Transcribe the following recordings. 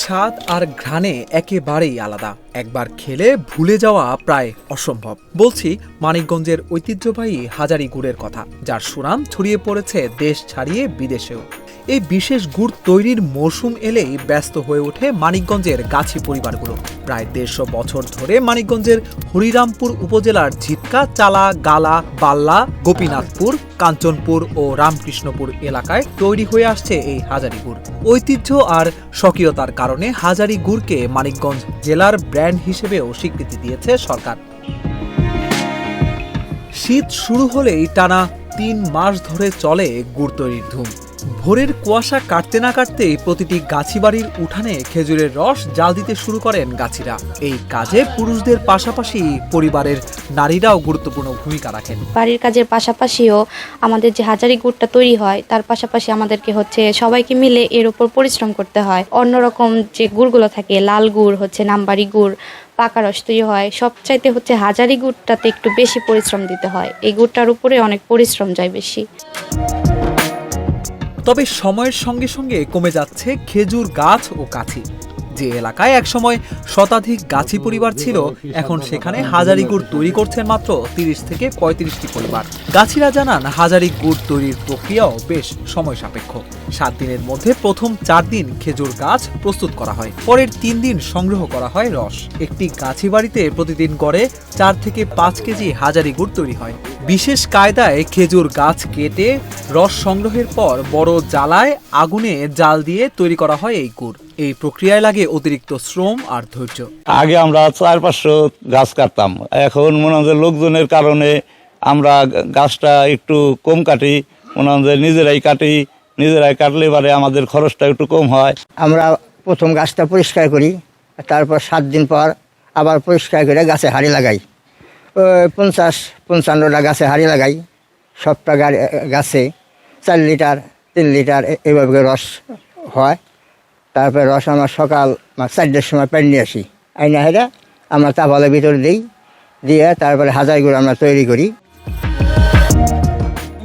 স্বাদ আর ঘ্রাণে একেবারেই আলাদা। একবার খেলে ভুলে যাওয়া প্রায় অসম্ভব। বলছি মানিকগঞ্জের ঐতিহ্যবাহী হাজারি গুড়ের কথা, যার সুনাম ছড়িয়ে পড়েছে দেশ ছাড়িয়ে বিদেশেও। এই বিশেষ গুড় তৈরির মৌসুম এলেই ব্যস্ত হয়ে ওঠে মানিকগঞ্জের গাছি পরিবারগুলো। প্রায় ১৫০ বছর ধরে মানিকগঞ্জের হরিরামপুর উপজেলার ঝিটকা, চালা, গালা, বাল্লা, গোপীনাথপুর, কাঞ্চনপুর ও রামকৃষ্ণপুর এলাকায় তৈরি হয়ে আসছে এই হাজারি গুড়। ঐতিহ্য আর স্বকীয়তার কারণে হাজারি গুড়কে মানিকগঞ্জ জেলার ব্র্যান্ড হিসেবেও স্বীকৃতি দিয়েছে সরকার। শীত শুরু হলেই টানা ৩ মাস ধরে চলে গুড় তৈরির ধুম। ভোরের কুয়াশা কাটতে না কাটতেই প্রতিটি গাছিবাড়ির উঠানে খেজুরের রস জাল দিতে শুরু করেন গাছিরা। এই কাজে পুরুষদের পাশাপাশি পরিবারের নারীরাও গুরুত্বপূর্ণ ভূমিকা রাখেন। বাড়ির কাজের পাশাপাশিও আমাদের যে হাজারি গুড়টা তৈরি হয় তার পাশাপাশি আমাদেরকে সবাইকে মিলে এর উপর পরিশ্রম করতে হয়। অন্যরকম যে গুড়গুলো থাকে, লাল গুড়, নাম্বারি গুড়, পাকা রস তৈরি হয়, সবচাইতে হাজারি গুড়টাতে একটু বেশি পরিশ্রম দিতে হয়। এই গুড়টার উপরে অনেক পরিশ্রম যায় বেশি। তবে সময়ের সঙ্গে সঙ্গে কমে যাচ্ছে খেজুর গাছ ও গাছি। যে এলাকায় একসময় শতাধিক গাছি পরিবার ছিল, এখন সেখানে হাজারি গুড় তৈরি করছেন মাত্র ৩০ থেকে ৩৫টি পরিবার। গাছিরা জানান, হাজারি গুড় তৈরির প্রক্রিয়াও বেশ সময় সাপেক্ষ। ৭ দিনের মধ্যে প্রথম ৪ দিন খেজুর গাছ প্রস্তুত করা হয়, পরের ৩ দিন সংগ্রহ করা হয় রস। একটি গাছি বাড়িতে প্রতিদিন গড়ে ৪ থেকে ৫ কেজি হাজারি গুড় তৈরি হয়। বিশেষ কায়দায় খেজুর গাছ কেটে রস সংগ্রহের পর বড় জ্বালায় আগুনে জাল দিয়ে তৈরি করা হয় এই গুড়। এই প্রক্রিয়ায় লাগে অতিরিক্ত শ্রম আর ধৈর্য। আগে আমরা ৪-৫০০ গাছ কাটতাম, এখন মনে হয় লোকজনের কারণে আমরা গাছটা একটু কম কাটি, মনে হয় নিজেরাই কাটি। নিজেরাই কাটলে এবারে আমাদের খরচটা একটু কম হয়। আমরা প্রথম গাছটা পরিষ্কার করি, তারপর ৭ দিন পর আবার পরিষ্কার করে গাছে হাঁড়ি লাগাই। ৫০-৫৫টা গাছে হাঁড়ি লাগাই। সবটা গাছে ৪ লিটার ৩ লিটার এইভাবে রস হয়। তারপরে রস আমরা সকাল ৪টার সময় পেন নিয়ে আসি, আইনা হেরা আমরা তাপালের ভিতরে দিই, দিয়ে তারপরে হাজারি গুড় আমরা তৈরি করি।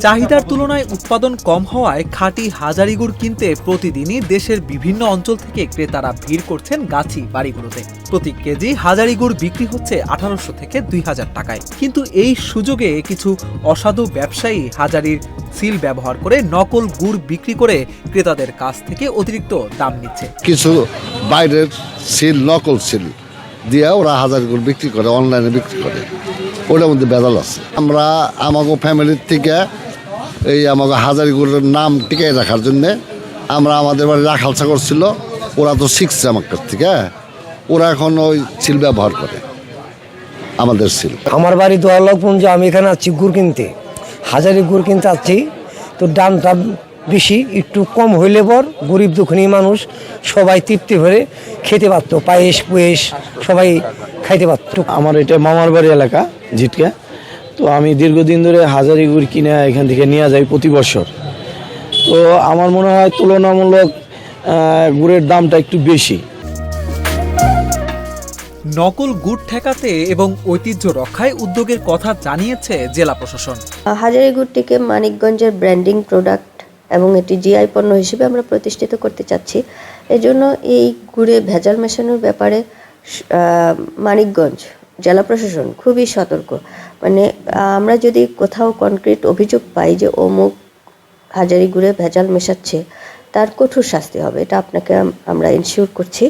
চাহিদার তুলনায় উৎপাদন কম হওয়ায় খাঁটি হাজারি গুড় কিনতে প্রতিদিনই দেশের বিভিন্ন অঞ্চল থেকে ক্রেতারা ভিড় করছেন গাছি বাড়িগুলোতে। প্রতি কেজি হাজারি গুড় বিক্রি হচ্ছে ১৮০০ থেকে ২০০০ টাকায়। কিন্তু এই সুযোগে কিছু অসাধু ব্যবসায়ী হাজারির সিল ব্যবহার করে নকল গুড় বিক্রি করে ক্রেতাদের কাছ থেকে অতিরিক্ত দাম নিচ্ছে। কিছু বাইরের সিল, নকল সিল দিয়ে ওরা হাজারি গুড় বিক্রি করে, অনলাইনে বিক্রি করে। ওটার মধ্যে বেদাল আছে। আমরা আমাকে ফ্যামিলির থেকে এই আমাকে হাজারি গুড়ের নাম টিকাই রাখার জন্যে আমরা আমাদের বাড়ি রাখালসা করছিল, ওরা তো শিখছে আমার কাছ থেকে, ওরা এখন ওই সিল ব্যবহার করে, আমাদের সিল। আমার বাড়ি দোয়ালপুঞ্জ, আমি এখানে আছি গুড় কিনতে, হাজারি গুড় কিনতে আসছি। তো দামটা বেশি, একটু কম হইলে পর গরিব দুঃখী মানুষ সবাই তৃপ্তি ভরে খেতে পারতো, পায়েস পুয়েস সবাই খাইতে পারতো। আমার এটা মামার বাড়ি এলাকা ঝিটকা, তো আমি দীর্ঘদিন ধরে হাজারি গুড় কিনে এখান থেকে নিয়ে যাই প্রতি বছর। তো আমার মনে হয় তুলনামূলক গুড়ের দামটা একটু বেশি। নকল গুড় ঠেকাতে এবং ঐতিহ্য রক্ষায় উদ্যোগের কথা জানিয়েছে জেলা প্রশাসন। হাজারি গুড়টিকে মানিকগঞ্জের ব্র্যান্ডিং প্রোডাক্ট এবং এটি জিআই পণ্য হিসেবে আমরা প্রতিষ্ঠিত করতে চাচ্ছি। এজন্য এই গুড়ে ভেজাল মেশানোর ব্যাপারে মানিকগঞ্জ জেলা প্রশাসন খুবই সতর্ক। আমরা যদি কোথাও কনক্রিট অভিযোগ পাই যে অমুক হাজারি গুড়ে ভেজাল মেশাচ্ছে, তার কঠোর শাস্তি হবে, এটা আপনাকে আমরা ইনশিওর করছি।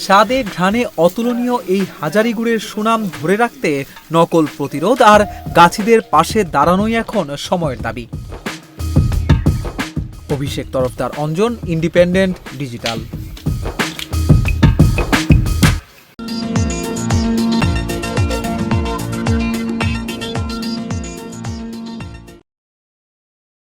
স্বাদে ঘ্রাণে অতুলনীয় এই হাজারি গুড়ের সুনাম ধরে রাখতে নকল প্রতিরোধ আর গাছিদের পাশে দাঁড়ানোই এখন সময়ের দাবি। অভিষেক তরফদার, অঞ্জন, ইন্ডিপেন্ডেন্ট ডিজিটাল।